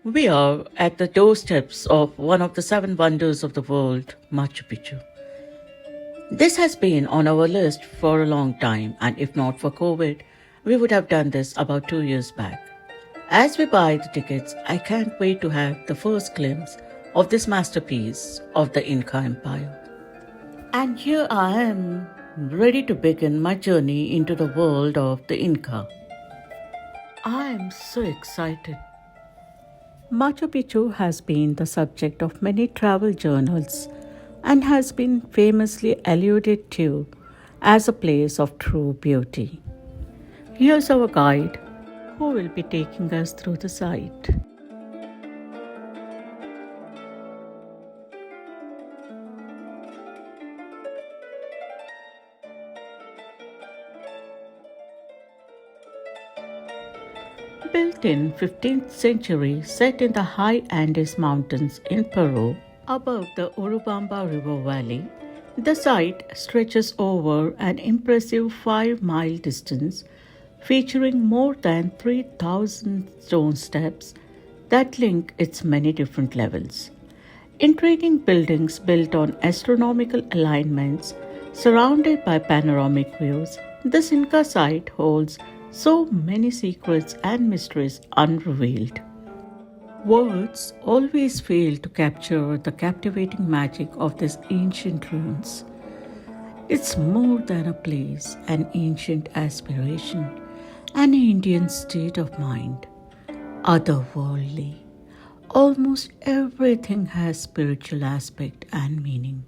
We are at the doorsteps of one of the seven wonders of the world, Machu Picchu. This has been on our list for a long time, and if not for COVID, we would have done this about 2 years back. As we buy the tickets, I can't wait to have the first glimpse of this masterpiece of the Inca Empire. And here I am, ready to begin my journey into the world of the Inca. I am so excited. Machu Picchu has been the subject of many travel journals and has been famously alluded to as a place of true beauty. Here's our guide who will be taking us through the site. Built in 15th century, set in the high Andes mountains in Peru, above the Urubamba River valley, the site stretches over an impressive 5-mile distance, featuring more than 3,000 stone steps that link its many different levels. Intriguing buildings built on astronomical alignments, surrounded by panoramic views, this Inca site holds so many secrets and mysteries unrevealed. Words always fail to capture the captivating magic of these ancient ruins. It's more than a place, an ancient aspiration, an Indian state of mind, otherworldly. Almost everything has spiritual aspect and meaning.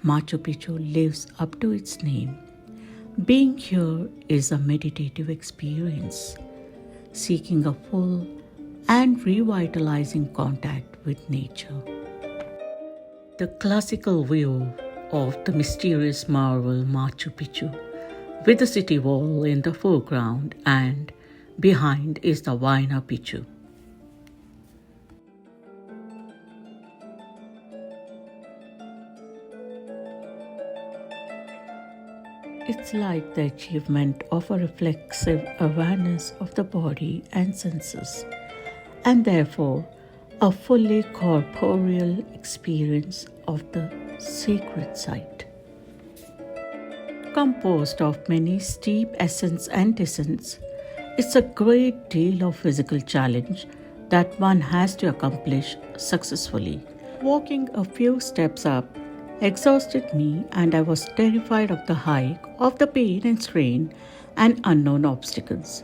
Machu Picchu lives up to its name. Being here is a meditative experience, seeking a full and revitalizing contact with nature. The classical view of the Mysterious Marvel Machu Picchu, with the city wall in the foreground and behind is the Huayna Picchu. It's like the achievement of a reflexive awareness of the body and senses, and therefore a fully corporeal experience of the sacred site. Composed of many steep ascents and descents, it's a great deal of physical challenge that one has to accomplish successfully. Walking a few steps up exhausted me, and I was terrified of the hike, of the pain and strain, and unknown obstacles.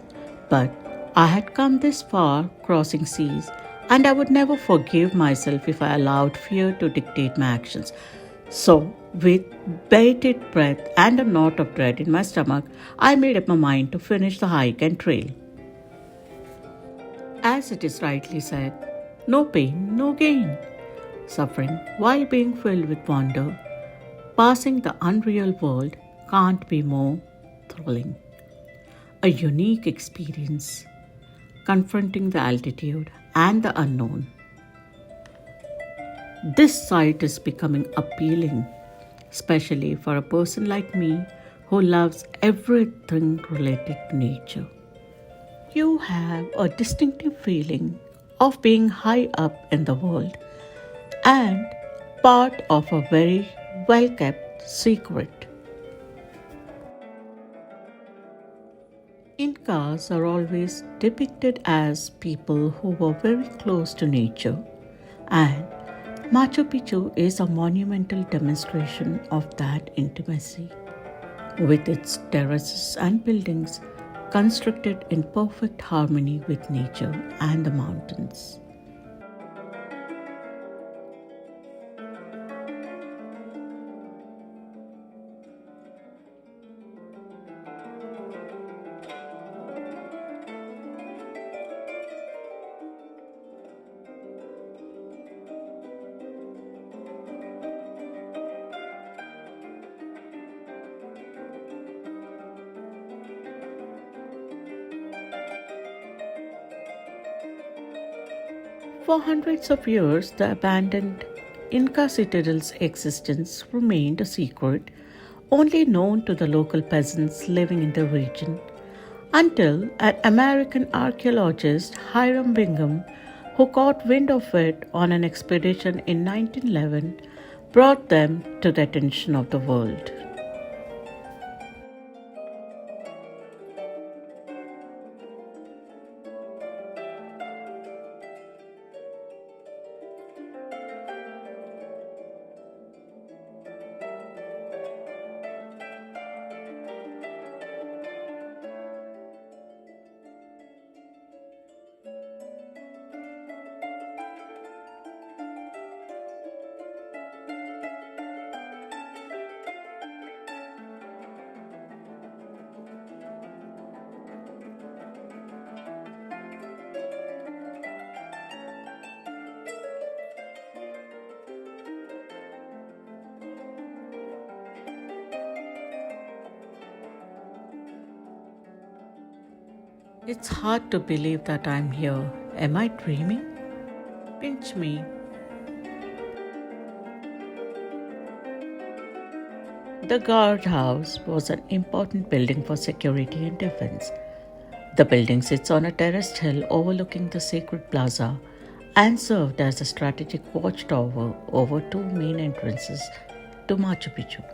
But I had come this far, crossing seas, and I would never forgive myself if I allowed fear to dictate my actions. So, with bated breath and a knot of dread in my stomach, I made up my mind to finish the hike and trail. As it is rightly said, no pain, no gain. Suffering while being filled with wonder, passing the unreal world can't be more thrilling. A unique experience, confronting the altitude and the unknown. This site is becoming appealing, especially for a person like me who loves everything related to nature. You have a distinctive feeling of being high up in the world and part of a very well-kept secret. Incas are always depicted as people who were very close to nature, and Machu Picchu is a monumental demonstration of that intimacy, with its terraces and buildings constructed in perfect harmony with nature and the mountains. For hundreds of years, the abandoned Inca citadel's existence remained a secret only known to the local peasants living in the region, until an American archaeologist, Hiram Bingham, who caught wind of it on an expedition in 1911, brought them to the attention of the world. It's hard to believe that I'm here. Am I dreaming? Pinch me. The guardhouse was an important building for security and defense. The building sits on a terraced hill overlooking the sacred plaza and served as a strategic watchtower over two main entrances to Machu Picchu.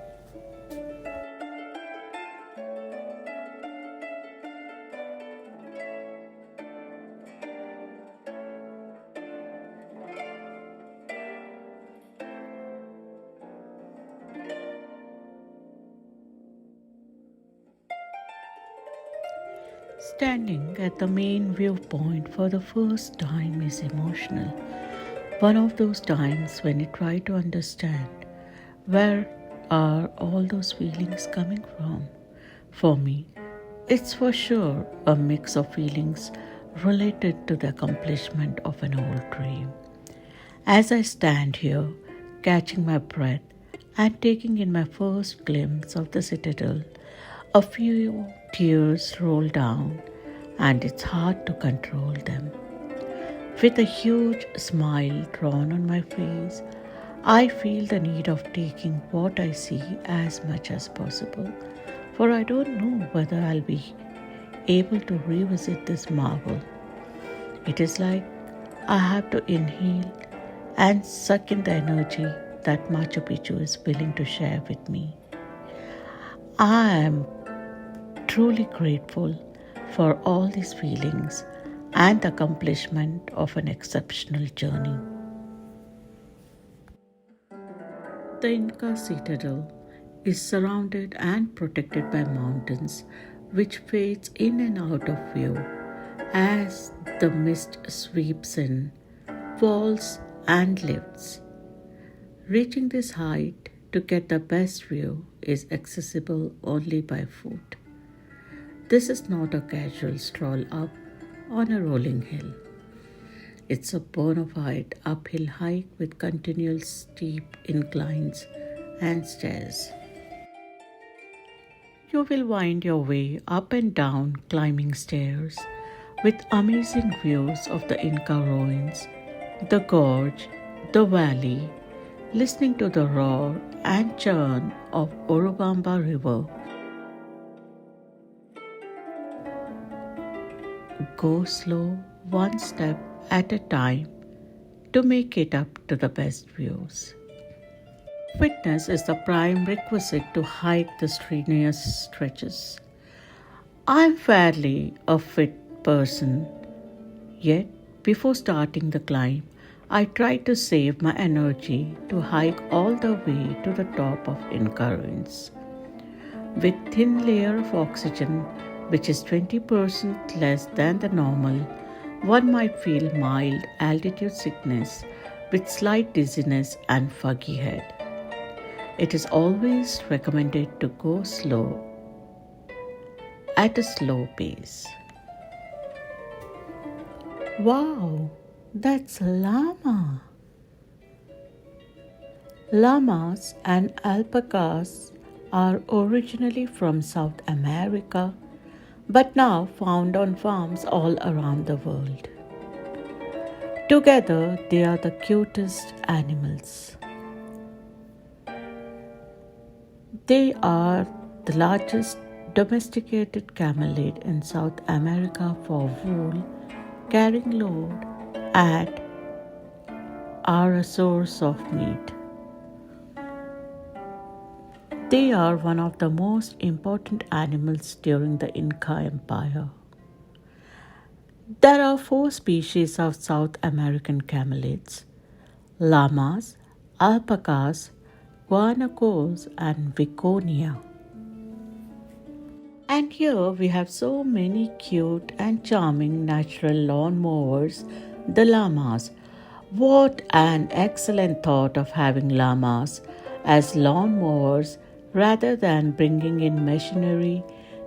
Standing at the main viewpoint for the first time is emotional. One of those times when you try to understand where are all those feelings coming from. For me, it's for sure a mix of feelings related to the accomplishment of an old dream. As I stand here, catching my breath and taking in my first glimpse of the citadel, a few tears roll down, and it's hard to control them. With a huge smile drawn on my face, I feel the need of taking what I see as much as possible, for I don't know whether I'll be able to revisit this marvel. It is like I have to inhale and suck in the energy that Machu Picchu is willing to share with me. I am truly grateful for all these feelings and the accomplishment of an exceptional journey. The Inca citadel is surrounded and protected by mountains which fades in and out of view as the mist sweeps in, walls and lifts. Reaching this height to get the best view is accessible only by foot. This is not a casual stroll up on a rolling hill. It's a bona fide uphill hike with continual steep inclines and stairs. You will wind your way up and down climbing stairs with amazing views of the Inca ruins, the gorge, the valley, listening to the roar and churn of Urubamba River. Go slow, one step at a time, to make it up to the best views. Fitness is the prime requisite to hike the strenuous stretches. I'm fairly a fit person, yet before starting the climb, I try to save my energy to hike all the way to the top of Inca ruins. With thin layer of oxygen, which is 20% less than the normal, one might feel mild altitude sickness with slight dizziness and foggy head. It is always recommended to go slow at a slow pace. Wow, that's a llama. Llamas and alpacas are originally from South America but now found on farms all around the world. Together, they are the cutest animals. They are the largest domesticated camelid in South America for wool, carrying load, and are a source of meat. They are one of the most important animals during the Inca Empire. There are four species of South American camelids: llamas, alpacas, guanacos, and viconia. And here we have so many cute and charming natural lawn mowers, the llamas. What an excellent thought of having llamas as lawn mowers rather than bringing in machinery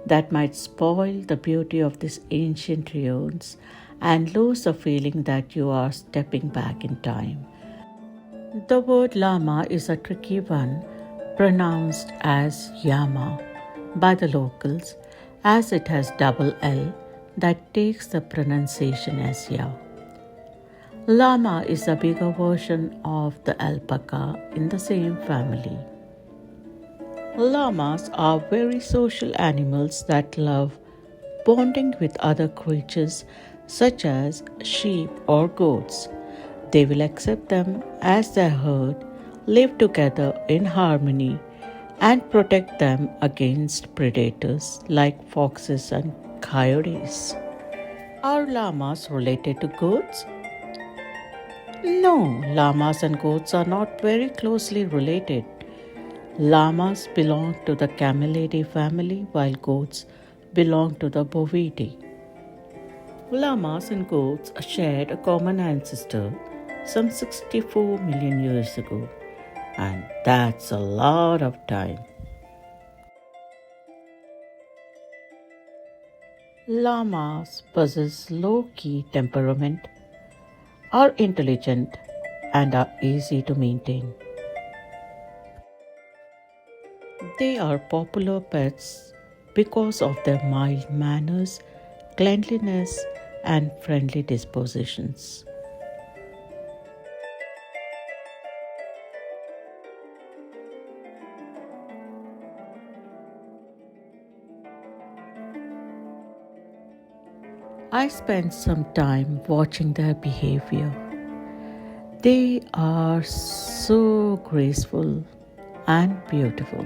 that might spoil the beauty of these ancient ruins and lose the feeling that you are stepping back in time. The word llama is a tricky one, pronounced as llama by the locals, as it has double L that takes the pronunciation as ya. Llama is a bigger version of the alpaca in the same family. Llamas are very social animals that love bonding with other creatures such as sheep or goats. They will accept them as their herd, live together in harmony, and protect them against predators like foxes and coyotes. Are llamas related to goats? No, llamas and goats are not very closely related. Llamas belong to the Camelidae family while goats belong to the Bovidae. Llamas and goats shared a common ancestor some 64 million years ago, and that's a lot of time. Llamas possess low-key temperament, are intelligent, and are easy to maintain. They are popular pets because of their mild manners, cleanliness, and friendly dispositions. I spent some time watching their behavior. They are so graceful and beautiful.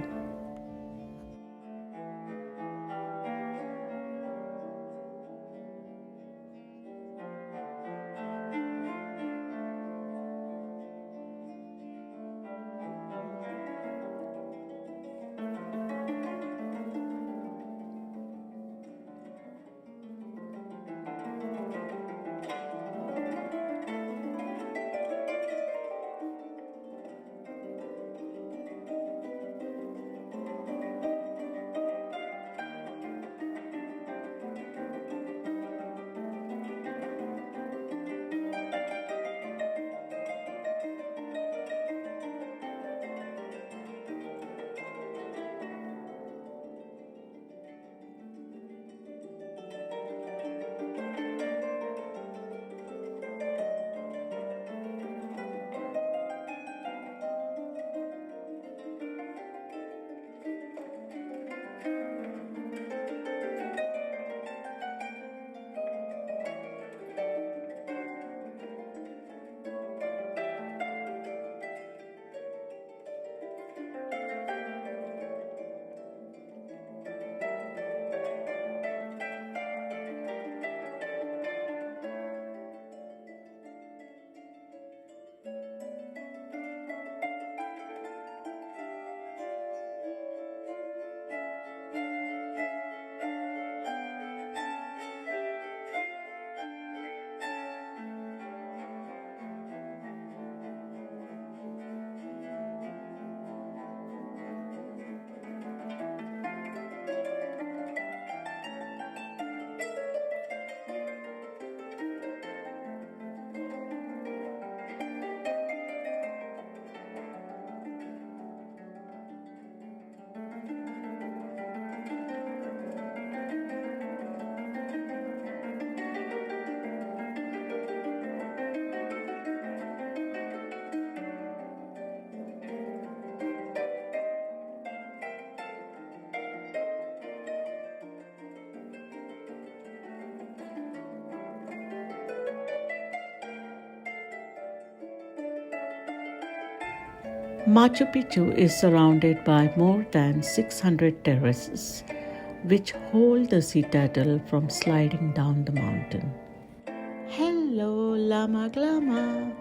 Machu Picchu is surrounded by more than 600 terraces, which hold the citadel from sliding down the mountain. Hello, Llama Glama.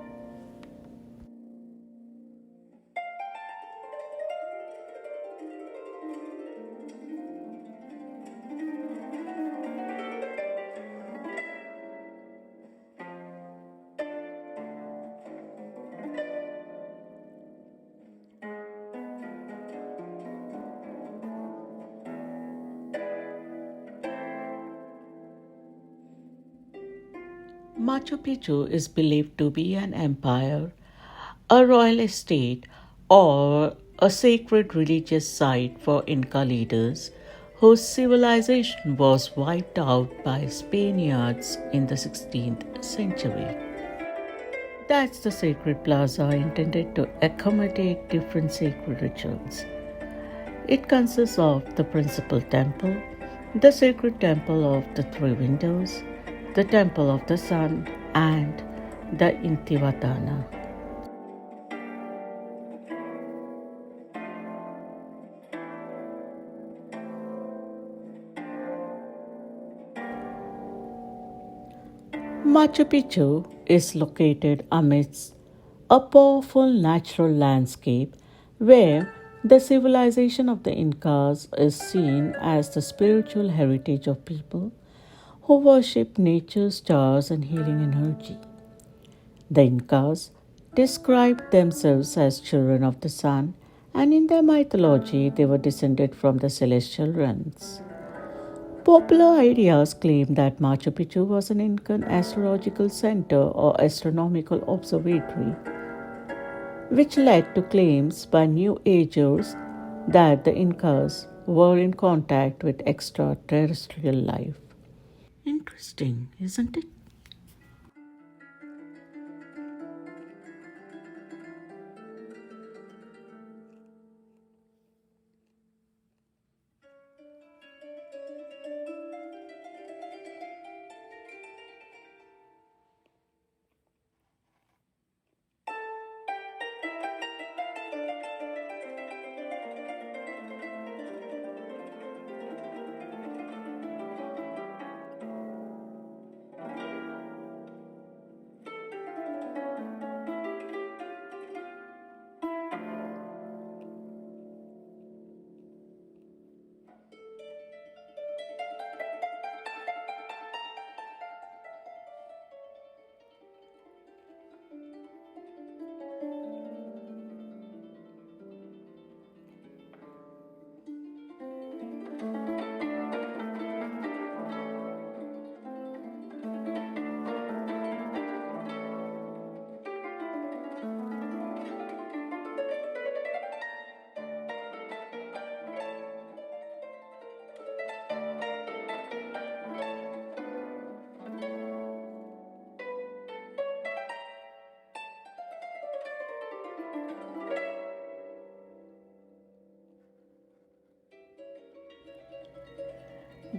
Machu Picchu is believed to be an empire, a royal estate, or a sacred religious site for Inca leaders whose civilization was wiped out by Spaniards in the 16th century. That's the sacred plaza intended to accommodate different sacred rituals. It consists of the principal temple, the sacred temple of the three windows, the temple of the sun, and the Intihuatana. Machu Picchu is located amidst a powerful natural landscape where the civilization of the Incas is seen as the spiritual heritage of people who worship nature, stars, and healing energy. The Incas described themselves as children of the sun, and in their mythology, they were descended from the celestial realms. Popular ideas claim that Machu Picchu was an Incan astrological center or astronomical observatory, which led to claims by New Agers that the Incas were in contact with extraterrestrial life. Interesting, isn't it?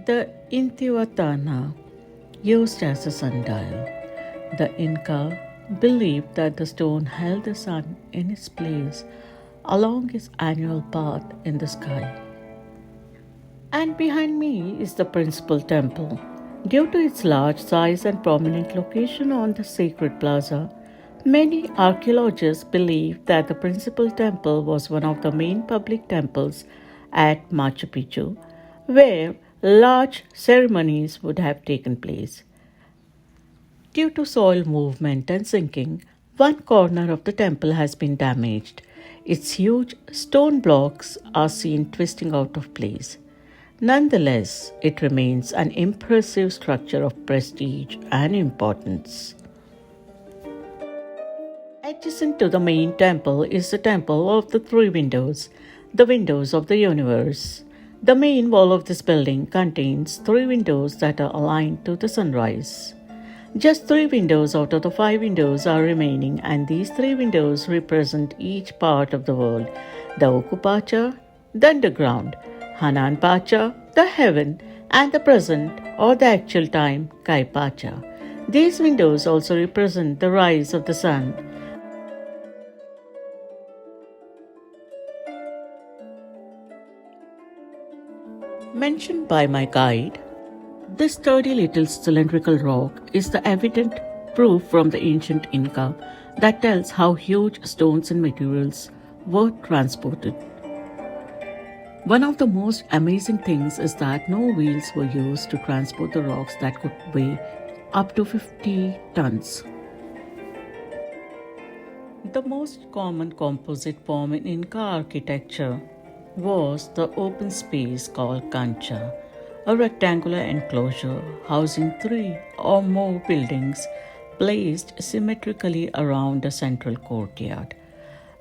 The Intihuatana, used as a sundial, the Inca believed that the stone held the sun in its place along its annual path in the sky. And behind me is the principal temple. Due to its large size and prominent location on the sacred plaza, many archaeologists believe that the principal temple was one of the main public temples at Machu Picchu, where large ceremonies would have taken place. Due to soil movement and sinking, one corner of the temple has been damaged. Its huge stone blocks are seen twisting out of place. Nonetheless, it remains an impressive structure of prestige and importance. Adjacent to the main temple is the Temple of the Three Windows, the windows of the universe. The main wall of this building contains three windows that are aligned to the sunrise. Just three windows out of the five windows are remaining, and these three windows represent each part of the world: the Okupacha, the underground, Hanan Pacha, the heaven, and the present or the actual time, Kai Pacha. These windows also represent the rise of the sun. Mentioned by my guide, this sturdy little cylindrical rock is the evident proof from the ancient Inca that tells how huge stones and materials were transported. One of the most amazing things is that no wheels were used to transport the rocks that could weigh up to 50 tons. The most common composite form in Inca architecture was the open space called cancha, a rectangular enclosure housing three or more buildings placed symmetrically around a central courtyard.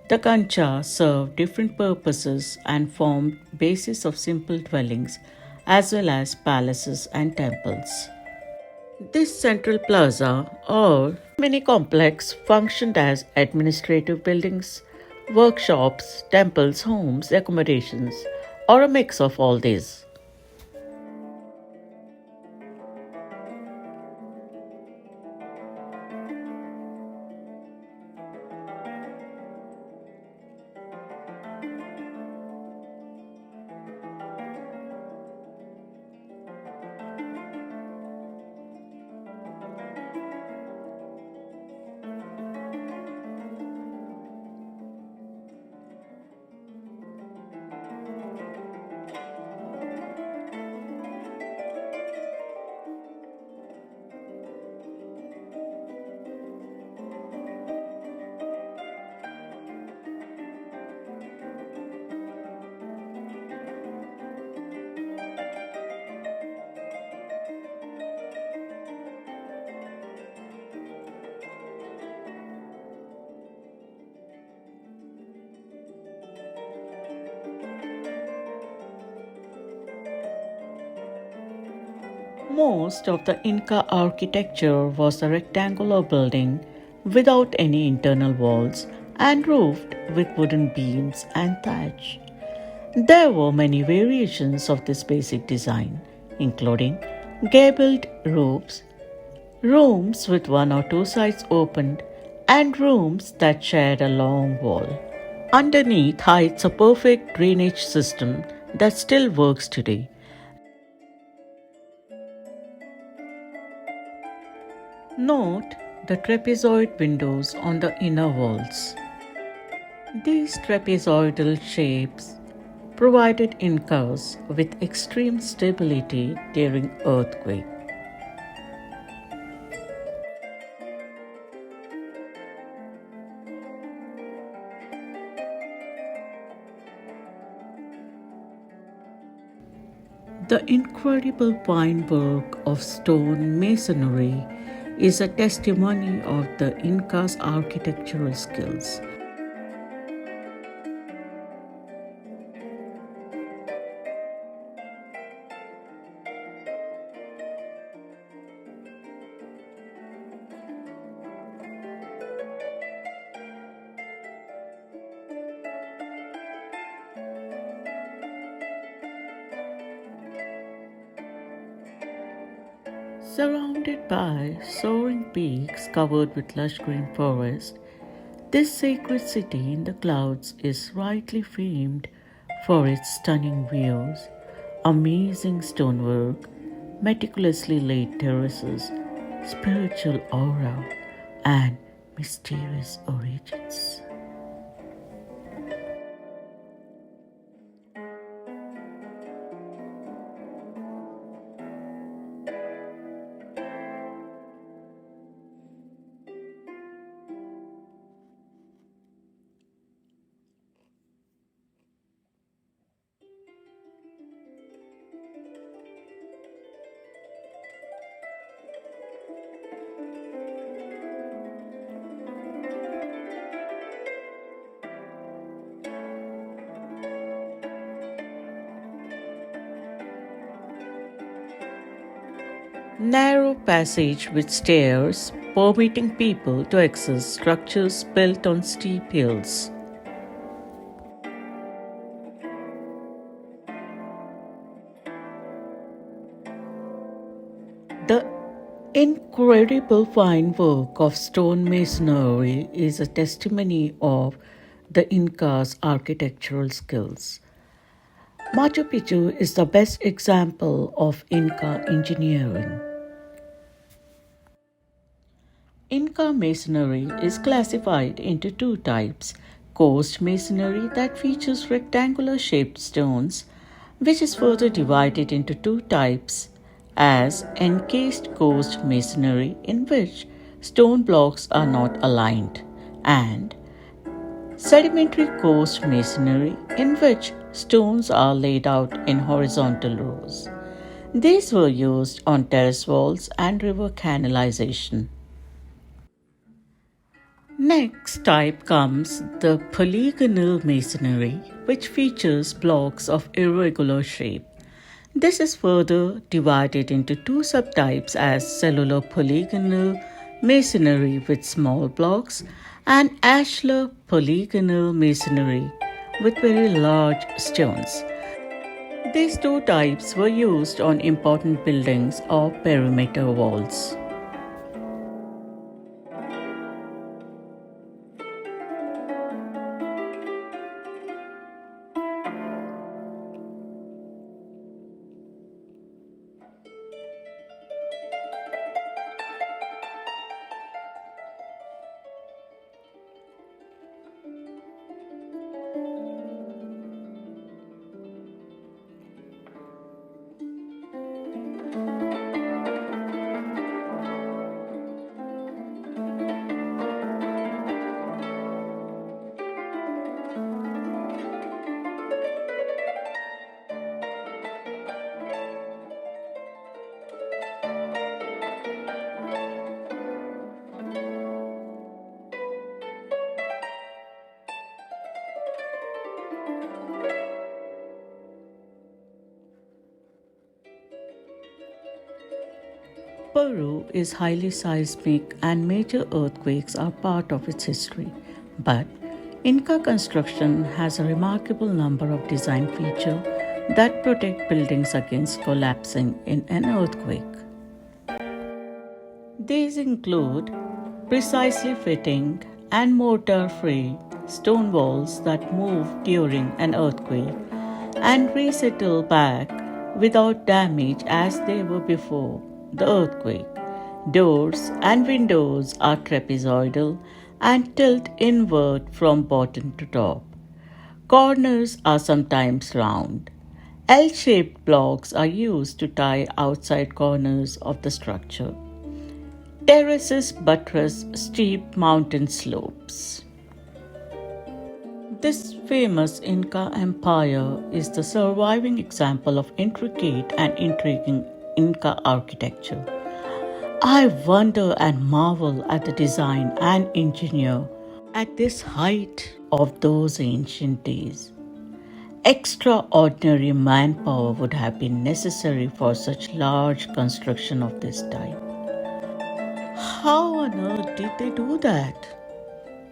The cancha served different purposes and formed bases of simple dwellings as well as palaces and temples. This central plaza or mini complex functioned as administrative buildings, workshops, temples, homes, accommodations, or a mix of all these. Most of the Inca architecture was a rectangular building without any internal walls and roofed with wooden beams and thatch. There were many variations of this basic design, including gabled roofs, rooms with one or two sides opened, and rooms that shared a long wall. Underneath hides a perfect drainage system that still works today. Note the trapezoid windows on the inner walls. These trapezoidal shapes provided Incas with extreme stability during earthquake. The incredible fine work of stone masonry is a testimony of the Incas' architectural skills. Surrounded by soaring peaks covered with lush green forest, this sacred city in the clouds is rightly famed for its stunning views, amazing stonework, meticulously laid terraces, spiritual aura, and mysterious origins. Narrow passage with stairs permitting people to access structures built on steep hills. The incredible fine work of stone masonry is a testimony of the Incas' architectural skills. Machu Picchu is the best example of Inca engineering. Inca masonry is classified into two types: coast masonry that features rectangular shaped stones, which is further divided into two types as encased coast masonry, in which stone blocks are not aligned, and sedimentary coast masonry, in which stones are laid out in horizontal rows. These were used on terrace walls and river canalization. Next type comes the polygonal masonry, which features blocks of irregular shape. This is further divided into two subtypes as cellular polygonal masonry with small blocks and ashlar polygonal masonry with very large stones. These two types were used on important buildings or perimeter walls. Peru is highly seismic and major earthquakes are part of its history. But Inca construction has a remarkable number of design features that protect buildings against collapsing in an earthquake. These include precisely fitting and mortar-free stone walls that move during an earthquake and resettle back without damage as they were before the earthquake. Doors and windows are trapezoidal and tilt inward from bottom to top. Corners are sometimes round. L-shaped blocks are used to tie outside corners of the structure. Terraces buttress steep mountain slopes. This famous Inca empire is the surviving example of intricate and intriguing Inca architecture. I wonder and marvel at the design and engineer at this height of those ancient days. Extraordinary manpower would have been necessary for such large construction of this type. How on earth did they do that?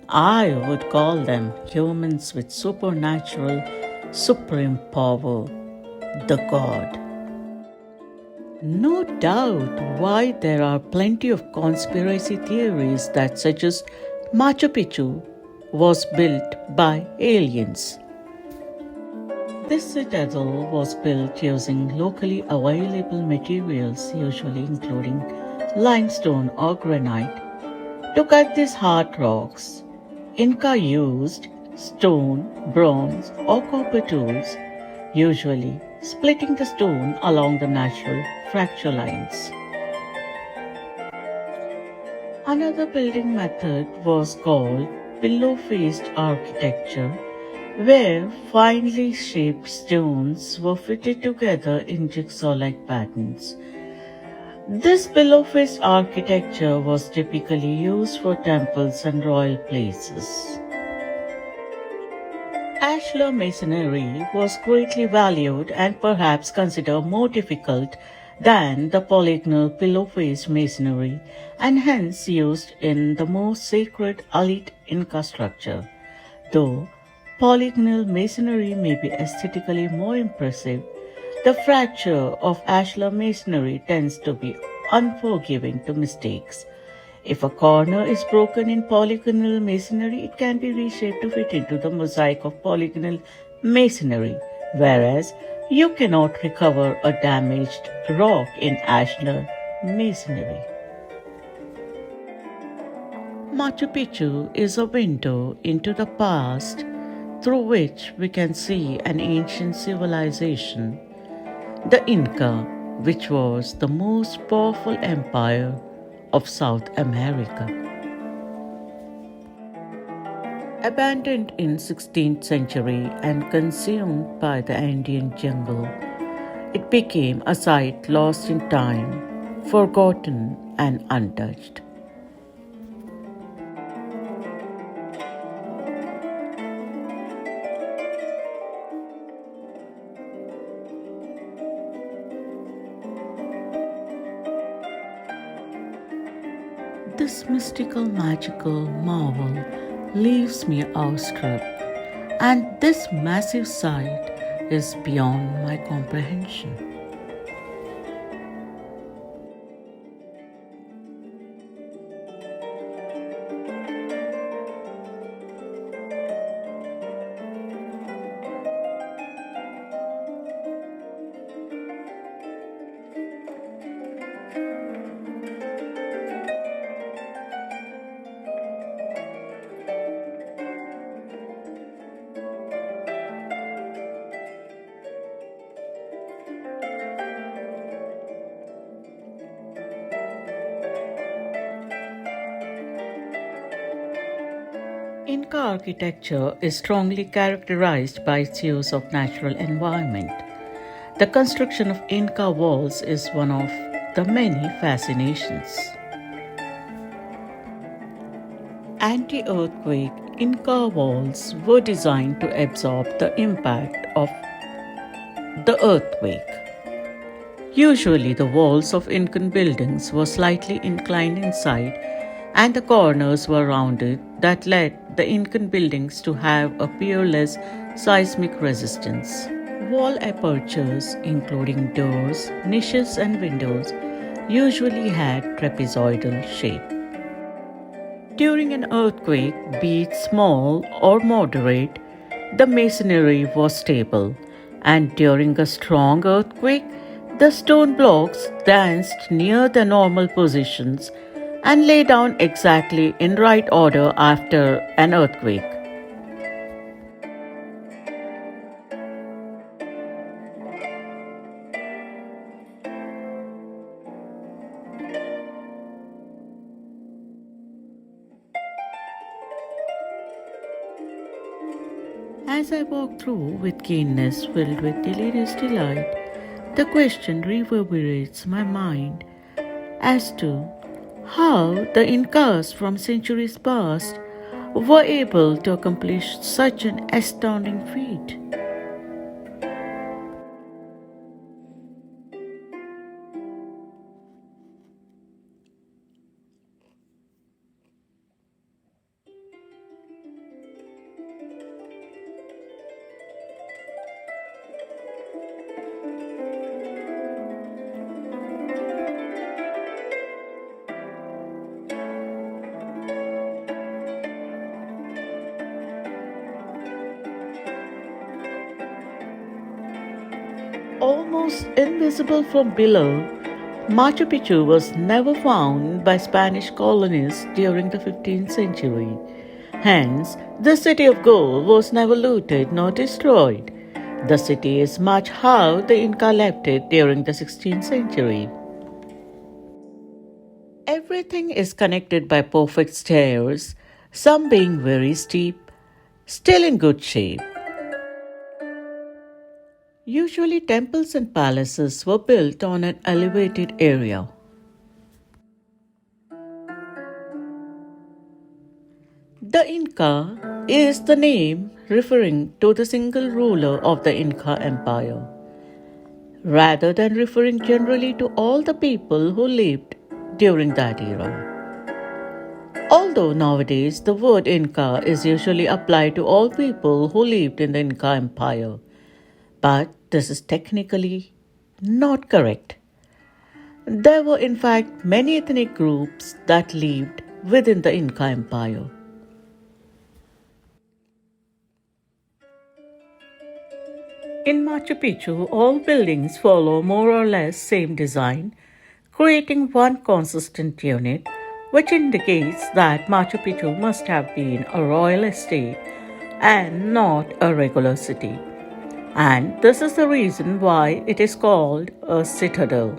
I would call them humans with supernatural, supreme power, the god. No doubt why there are plenty of conspiracy theories that suggest Machu Picchu was built by aliens. This citadel was built using locally available materials, usually including limestone or granite. To cut these hard rocks, Inca used stone, bronze, or copper tools, usually splitting the stone along the natural fracture lines. Another building method was called pillow-faced architecture, where finely shaped stones were fitted together in jigsaw-like patterns. This pillow-faced architecture was typically used for temples and royal places. Ashlar masonry was greatly valued and perhaps considered more difficult than the polygonal pillow-faced masonry and hence used in the more sacred elite Inca structure. Though polygonal masonry may be aesthetically more impressive, the fracture of ashlar masonry tends to be unforgiving to mistakes. If a corner is broken in polygonal masonry, it can be reshaped to fit into the mosaic of polygonal masonry, whereas you cannot recover a damaged rock in ashlar masonry. Machu Picchu is a window into the past through which we can see an ancient civilization, the Inca, which was the most powerful empire of South America. Abandoned in 16th century and consumed by the Andean jungle, it became a site lost in time, forgotten and untouched. This mystical, magical marvel leaves me awestruck, and this massive site is beyond my comprehension. Inca architecture is strongly characterized by its use of natural environment. The construction of Inca walls is one of the many fascinations. Anti-earthquake Inca walls were designed to absorb the impact of the earthquake. Usually, the walls of Incan buildings were slightly inclined inside and the corners were rounded that led the Incan buildings to have a peerless seismic resistance. Wall apertures, including doors, niches, and windows, usually had trapezoidal shape. During an earthquake, be it small or moderate, the masonry was stable, and during a strong earthquake, the stone blocks danced near their normal positions and lay down exactly in right order after an earthquake. As I walk through with keenness filled with delirious delight, the question reverberates my mind as to how the Incas from centuries past were able to accomplish such an astounding feat. Almost invisible from below, Machu Picchu was never found by Spanish colonists during the 15th century. Hence, the city of gold was never looted nor destroyed. The city is much how the Inca left it during the 16th century. Everything is connected by perfect stairs, some being very steep, still in good shape. Usually, temples and palaces were built on an elevated area. The Inca is the name referring to the single ruler of the Inca Empire, rather than referring generally to all the people who lived during that era. Although nowadays the word Inca is usually applied to all people who lived in the Inca Empire, but this is technically not correct. There were in fact many ethnic groups that lived within the Inca Empire. In Machu Picchu, all buildings follow more or less same design, creating one consistent unit, which indicates that Machu Picchu must have been a royal estate and not a regular city. And this is the reason why it is called a citadel.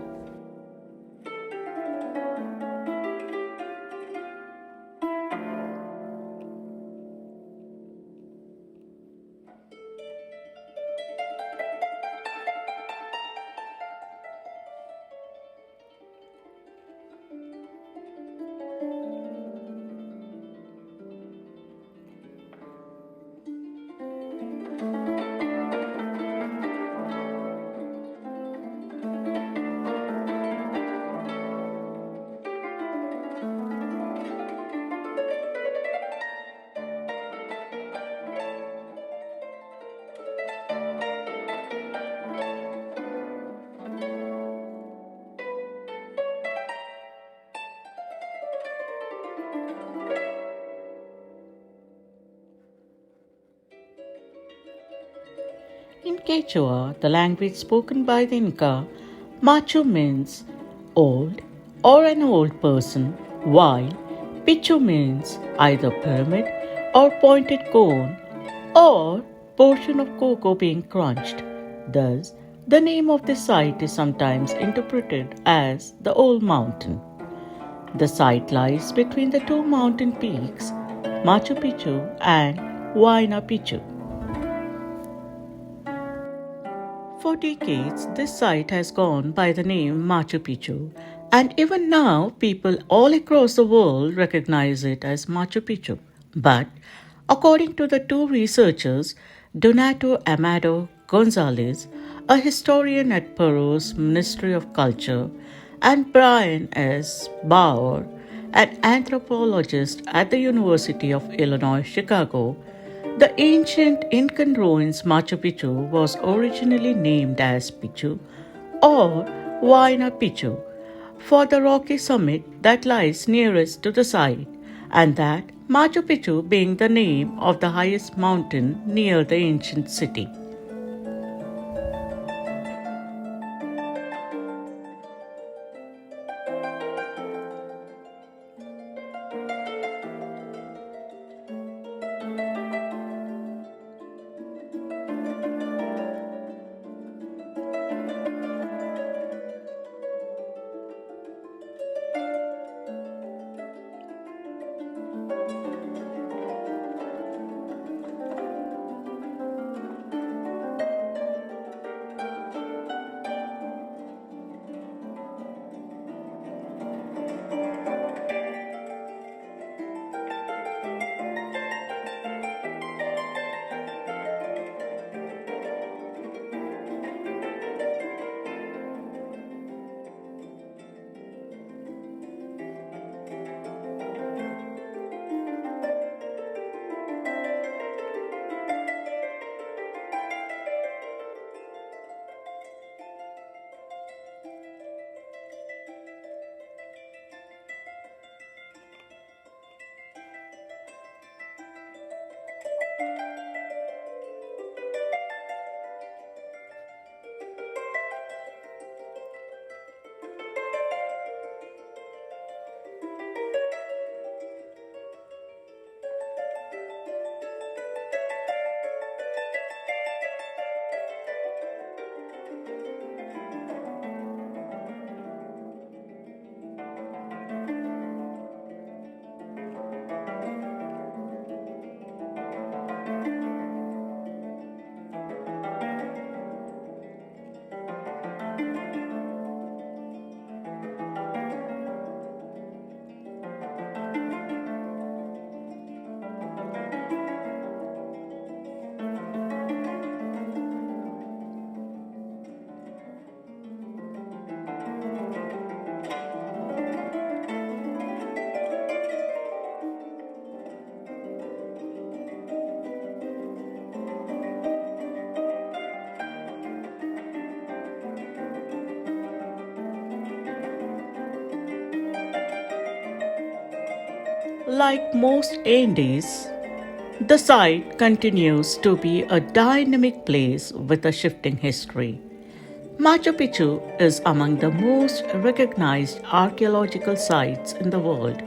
In Quechua, the language spoken by the Inca, Machu means old or an old person, while Picchu means either pyramid or pointed cone or portion of cocoa being crunched. Thus, the name of the site is sometimes interpreted as the Old Mountain. The site lies between the two mountain peaks, Machu Picchu and Huayna Picchu. For decades, this site has gone by the name Machu Picchu, and even now, people all across the world recognize it as Machu Picchu. But, according to the two researchers, Donato Amado Gonzalez, a historian at Peru's Ministry of Culture, and Brian S. Bauer, an anthropologist at the University of Illinois Chicago, the ancient Incan ruins Machu Picchu was originally named as Picchu or Huayna Picchu for the rocky summit that lies nearest to the site, and that Machu Picchu being the name of the highest mountain near the ancient city. Like most Andes, The site continues to be a dynamic place with a shifting history. Machu Picchu is among the most recognized archaeological sites in the world.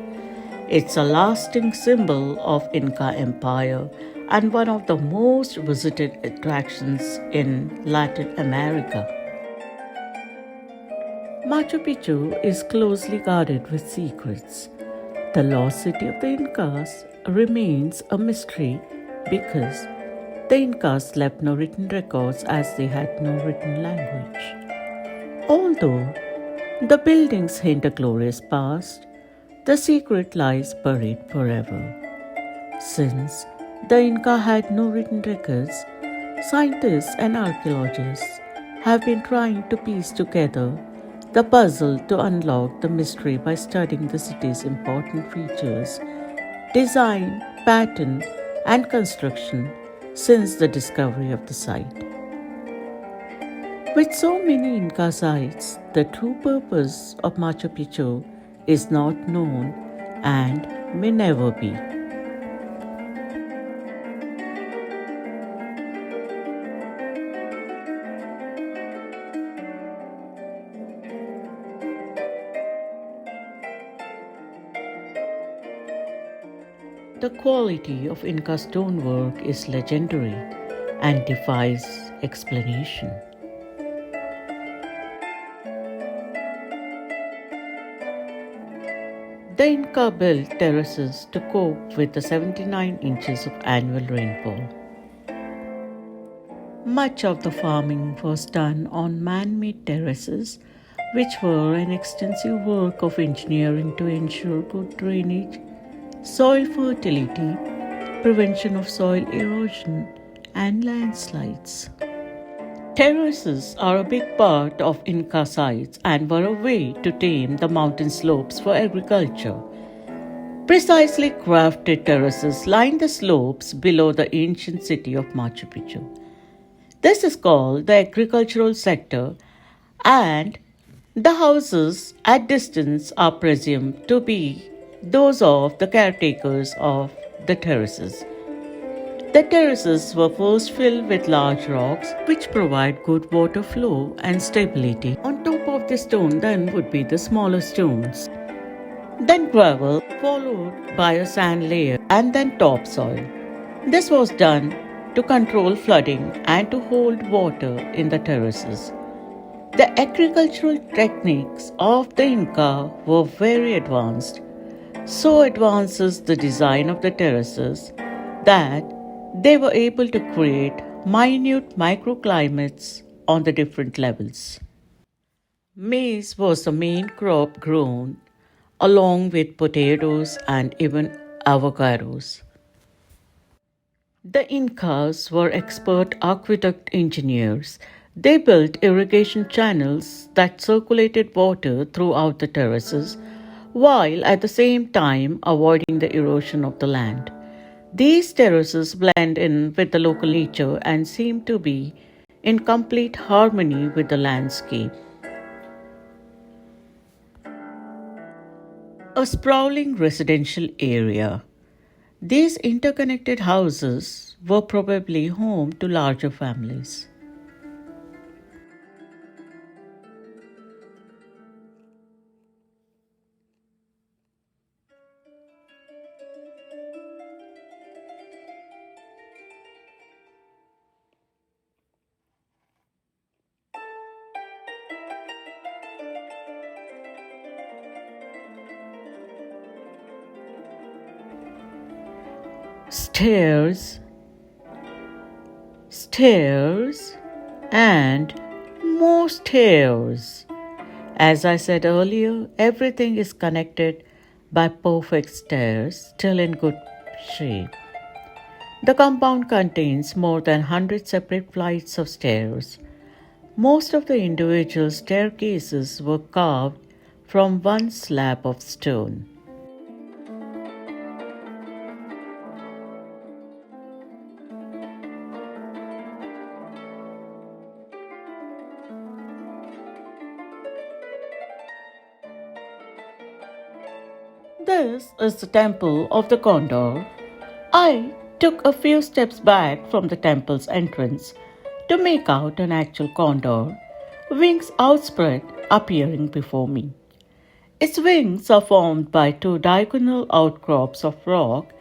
It's a lasting symbol of Inca Empire and one of the most visited attractions in Latin America. Machu Picchu is closely guarded with secrets. The lost city of the Incas remains a mystery because the Incas left no written records as they had no written language. Although the buildings hint a glorious past, the secret lies buried forever. Since the Inca had no written records, scientists and archaeologists have been trying to piece together the puzzle to unlock the mystery by studying the city's important features, design, pattern, and construction since the discovery of the site. With so many Inca sites, the true purpose of Machu Picchu is not known and may never be. The quality of Inca stonework is legendary and defies explanation. The Inca built terraces to cope with the 79 inches of annual rainfall. Much of the farming was done on man-made terraces, which were an extensive work of engineering to ensure good drainage, soil fertility, prevention of soil erosion, and landslides. Terraces are a big part of Inca sites and were a way to tame the mountain slopes for agriculture. Precisely crafted terraces line the slopes below the ancient city of Machu Picchu. This is called the agricultural sector, and the houses at distance are presumed to be those of the caretakers of the terraces. The terraces were first filled with large rocks which provide good water flow and stability. On top of the stone then would be the smaller stones, then gravel, followed by a sand layer, and then topsoil. This was done to control flooding and to hold water in the terraces. The agricultural techniques of the Inca were very advanced. So advanced is the design of the terraces that they were able to create minute microclimates on the different levels. Maize was the main crop grown, along with potatoes and even avocados. The Incas were expert aqueduct engineers. They built irrigation channels that circulated water throughout the terraces, while at the same time avoiding the erosion of the land. These terraces blend in with the local nature and seem to be in complete harmony with the landscape. A sprawling residential area. These interconnected houses were probably home to larger families. Stairs, and more stairs. As I said earlier, everything is connected by perfect stairs, still in good shape. The compound contains more than 100 separate flights of stairs. Most of the individual staircases were carved from one slab of stone. This is the temple of the Condor. I took a few steps back from the temple's entrance to make out an actual condor, wings outspread, appearing before me. Its wings are formed by two diagonal outcrops of rock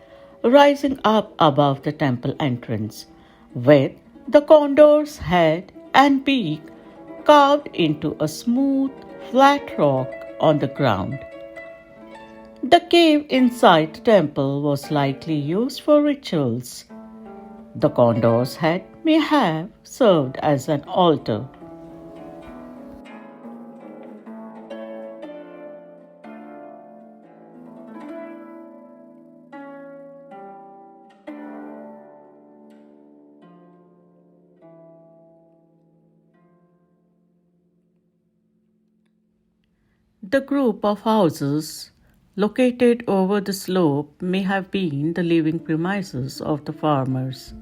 rising up above the temple entrance, with the condor's head and beak carved into a smooth, flat rock on the ground. The cave inside the temple was likely used for rituals. The condor's head may have served as an altar. The group of houses located over the slope may have been the living premises of the farmers.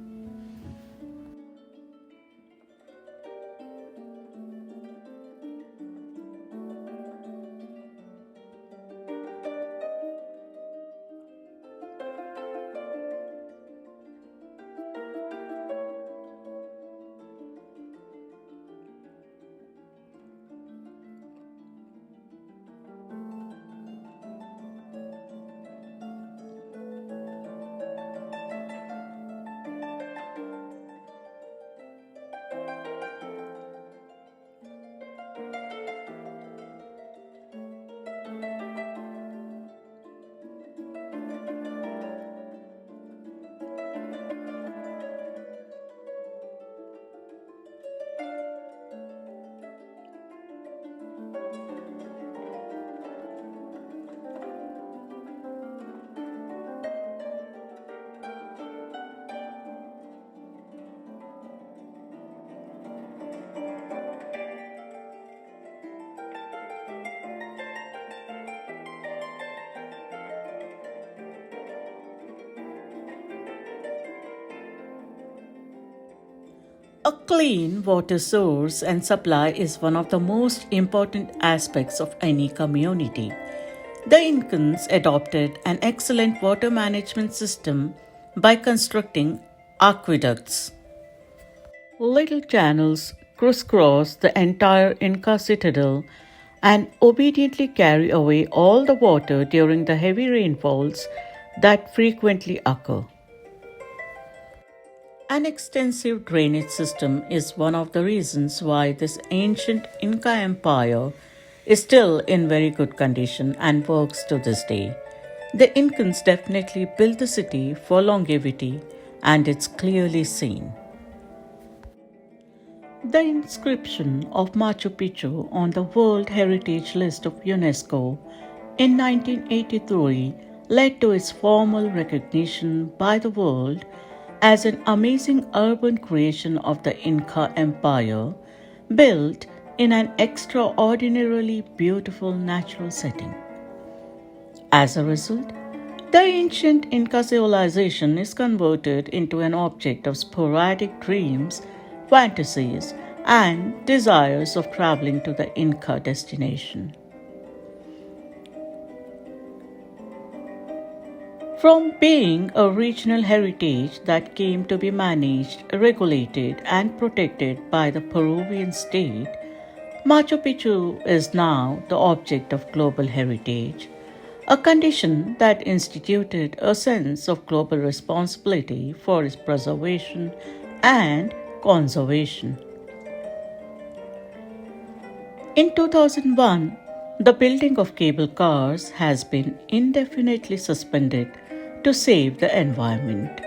A clean water source and supply is one of the most important aspects of any community. The Incans adopted an excellent water management system by constructing aqueducts. Little channels crisscross the entire Inca citadel and obediently carry away all the water during the heavy rainfalls that frequently occur. An extensive drainage system is one of the reasons why this ancient Inca empire is still in very good condition and works to this day. The Incans definitely built the city for longevity, and it's clearly seen. The inscription of Machu Picchu on the World Heritage List of UNESCO in 1983 led to its formal recognition by the world as an amazing urban creation of the Inca Empire, built in an extraordinarily beautiful natural setting. As a result, the ancient Inca civilization is converted into an object of sporadic dreams, fantasies, and desires of traveling to the Inca destination. From being a regional heritage that came to be managed, regulated, and protected by the Peruvian state, Machu Picchu is now the object of global heritage, a condition that instituted a sense of global responsibility for its preservation and conservation. In 2001, the building of cable cars has been indefinitely suspended to save the environment.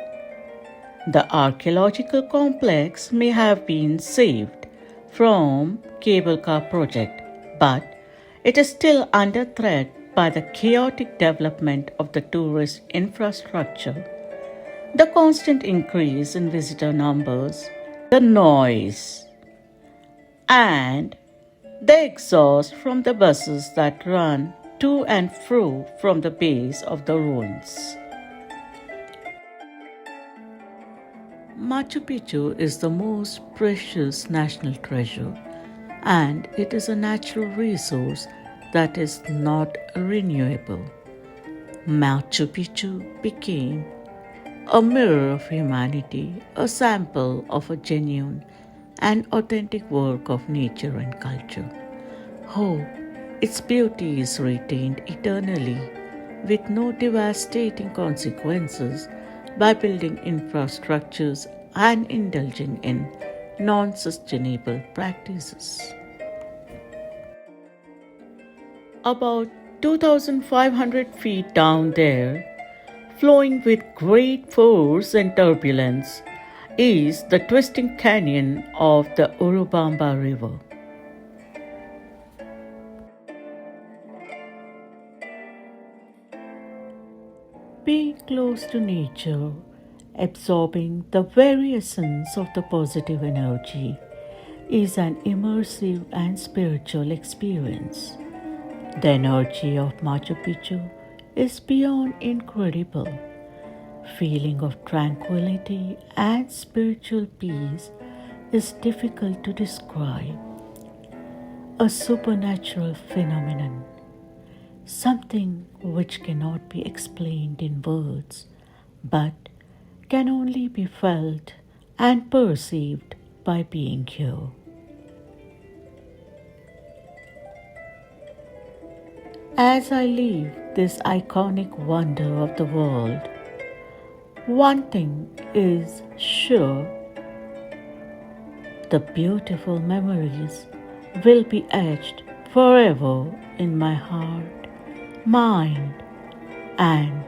The archaeological complex may have been saved from cable car project, but it is still under threat by the chaotic development of the tourist infrastructure, the constant increase in visitor numbers, the noise, and the exhaust from the buses that run to and fro from the base of the ruins. Machu Picchu is the most precious national treasure, and it is a natural resource that is not renewable. Machu Picchu became a mirror of humanity, a sample of a genuine and authentic work of nature and culture. Oh, its beauty is retained eternally with no devastating consequences by building infrastructures and indulging in non sustainable practices. About 2,500 feet down there, flowing with great force and turbulence, is the twisting canyon of the Urubamba River. Being close to nature, absorbing the very essence of the positive energy, is an immersive and spiritual experience. The energy of Machu Picchu is beyond incredible. Feeling of tranquility and spiritual peace is difficult to describe. A supernatural phenomenon, something which cannot be explained in words but can only be felt and perceived by being here. As I leave this iconic wonder of the world, one thing is sure: the beautiful memories will be etched forever in my heart, mind, and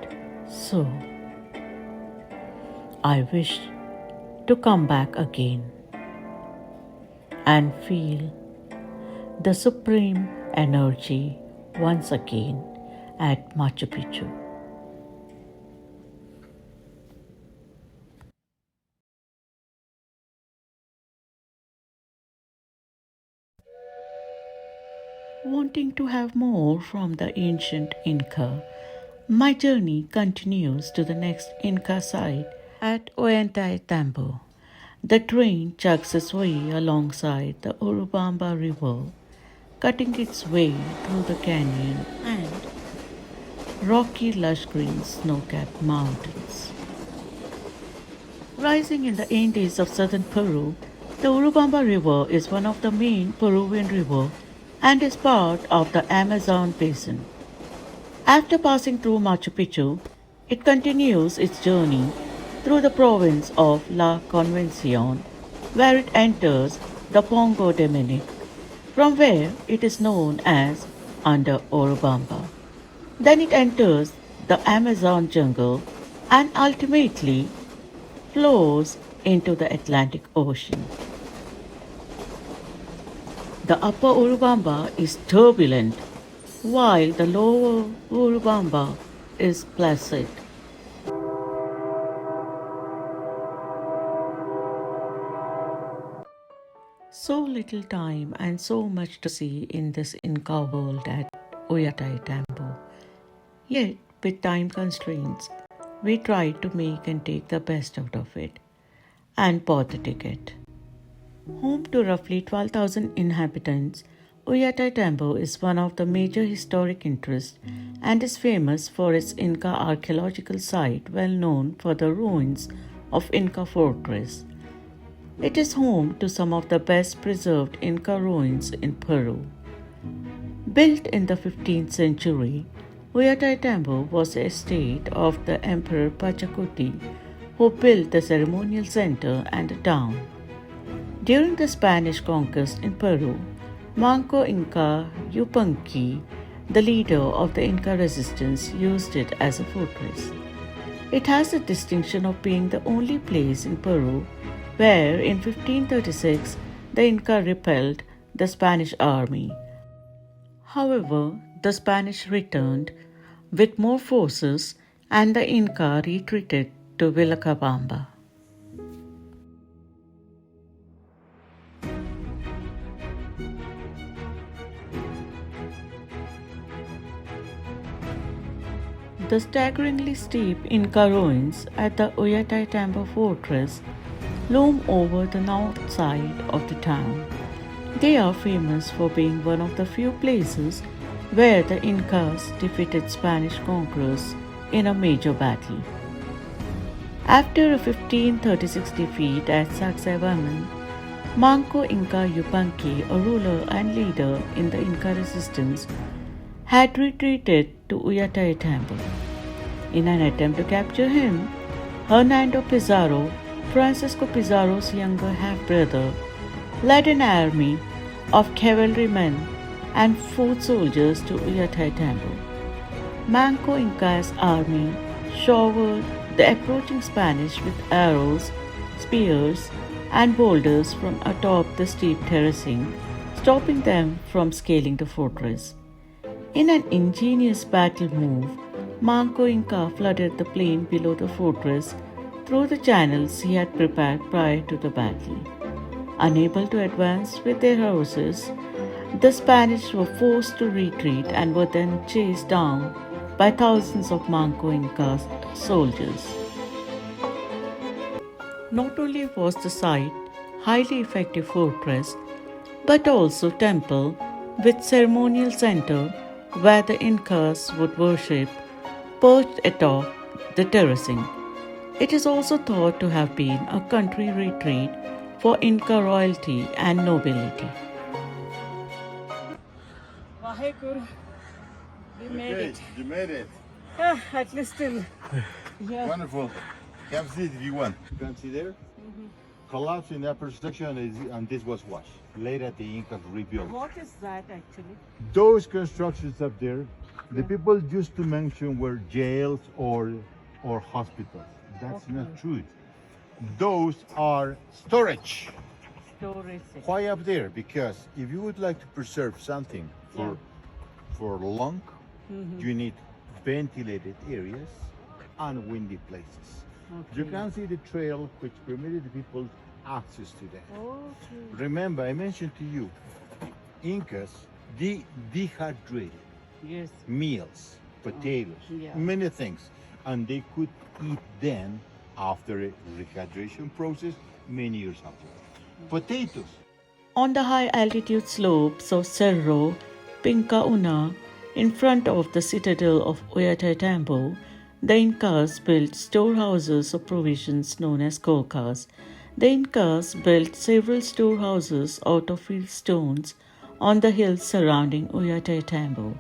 soul. I wish to come back again and feel the supreme energy once again at Machu Picchu. Wanting to have more from the ancient Inca, my journey continues to the next Inca site at Ollantaytambo. The train chugs its way alongside the Urubamba River, cutting its way through the canyon and rocky lush green snow-capped mountains. Rising in the Andes of southern Peru, the Urubamba River is one of the main Peruvian rivers and is part of the Amazon basin. After passing through Machu Picchu, it continues its journey through the province of La Convención, where it enters the Pongo de Minic, from where it is known as Under Urubamba. Then it enters the Amazon jungle and ultimately flows into the Atlantic Ocean. The upper Urubamba is turbulent, while the lower Urubamba is placid. So little time and so much to see in this Inca world at Ollantaytambo. Yet, with time constraints, we try to make and take the best out of it and bought the ticket. Home to roughly 12,000 inhabitants, Ollantaytambo is one of the major historic interests and is famous for its Inca archaeological site, well known for the ruins of Inca fortress. It is home to some of the best preserved Inca ruins in Peru. Built in the 15th century, Ollantaytambo was the estate of the Emperor Pachacuti, who built the ceremonial center and the town. During the Spanish conquest in Peru, Manco Inca Yupanqui, the leader of the Inca resistance, used it as a fortress. It has the distinction of being the only place in Peru where in 1536 the Inca repelled the Spanish army. However, the Spanish returned with more forces and the Inca retreated to Vilcabamba. The staggeringly steep Inca ruins at the Ollantaytambo fortress loom over the north side of the town. They are famous for being one of the few places where the Incas defeated Spanish conquerors in a major battle. After a 1536 defeat at Sacsayhuaman, Manco Inca Yupanqui, a ruler and leader in the Inca resistance, had retreated to Ollantaytambo. In an attempt to capture him, Hernando Pizarro, Francisco Pizarro's younger half-brother, led an army of cavalrymen and foot soldiers to Ollantaytambo. Manco Inca's army showered the approaching Spanish with arrows, spears, and boulders from atop the steep terracing, stopping them from scaling the fortress. In an ingenious battle move, Manco Inca flooded the plain below the fortress through the channels he had prepared prior to the battle. Unable to advance with their horses, the Spanish were forced to retreat and were then chased down by thousands of Manco Inca soldiers. Not only was the site highly effective fortress, but also temple with ceremonial center where the Incas would worship, perched atop the terracing. It is also thought to have been a country retreat for Inca royalty and nobility. Vahegur, we made it. You made it. At least still. Yeah. Wonderful. Come see it if you want. You can see there? Collapse in the upper section and this was washed. Later the Incas rebuilt. What is that actually? Those constructions up there, the people used to mention were jails or hospitals. That's not true. Those are storage. Storage. Why up there? Because if you would like to preserve something for long, you need ventilated areas and windy places. Okay. You can see the trail which permitted the people access to that. Okay. Remember, I mentioned to you, Incas, they dehydrated Yes. meals, potatoes, yeah. many things, and they could eat them after a rehydration process many years after. Potatoes. On the high altitude slopes of Cerro Pincauna, in front of the citadel of Ollantaytambo, the Incas built storehouses of provisions known as colcas. The Incas built several storehouses out of field stones on the hills surrounding Ollantaytambo.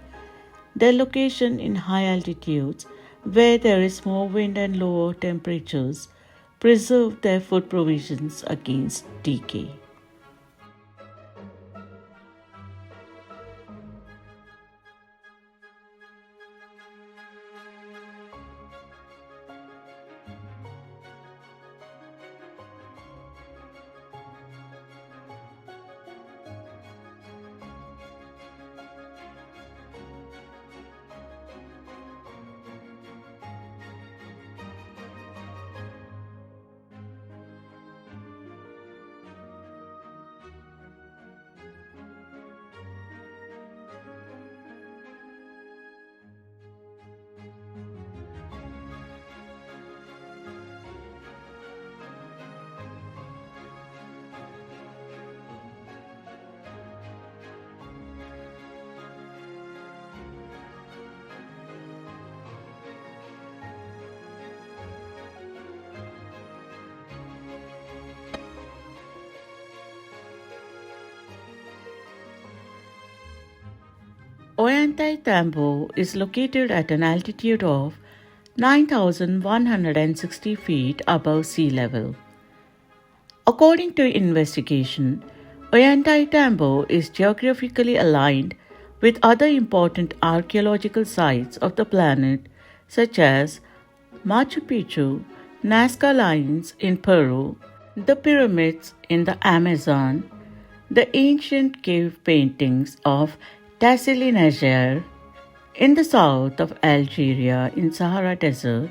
Their location in high altitudes, where there is more wind and lower temperatures, preserved their food provisions against decay. Ollantaytambo is located at an altitude of 9,160 feet above sea level. According to investigation, Ollantaytambo is geographically aligned with other important archaeological sites of the planet such as Machu Picchu, Nazca Lines in Peru, the pyramids in the Amazon, the ancient cave paintings of Tassili-Niger in the south of Algeria in Sahara Desert,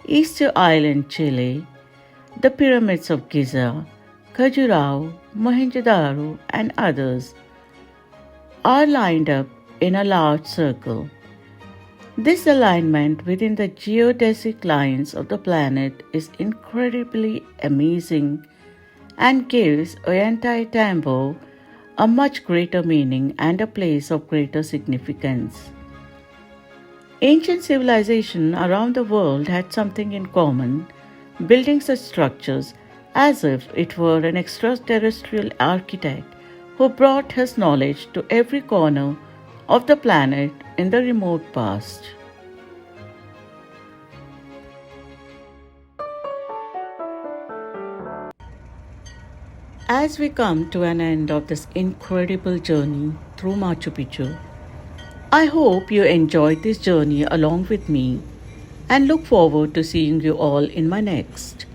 Easter Island, Chile, the pyramids of Giza, Khajuraho, Mohenjo-daro, and others are lined up in a large circle. This alignment within the geodesic lines of the planet is incredibly amazing and gives Ollantaytambo a much greater meaning and a place of greater significance. Ancient civilization around the world had something in common, building such structures as if it were an extraterrestrial architect who brought his knowledge to every corner of the planet in the remote past. As we come to an end of this incredible journey through Machu Picchu, I hope you enjoyed this journey along with me and look forward to seeing you all in my next.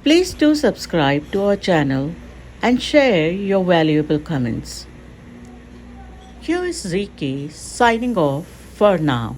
Please do subscribe to our channel and share your valuable comments. Here is Ziki signing off for now.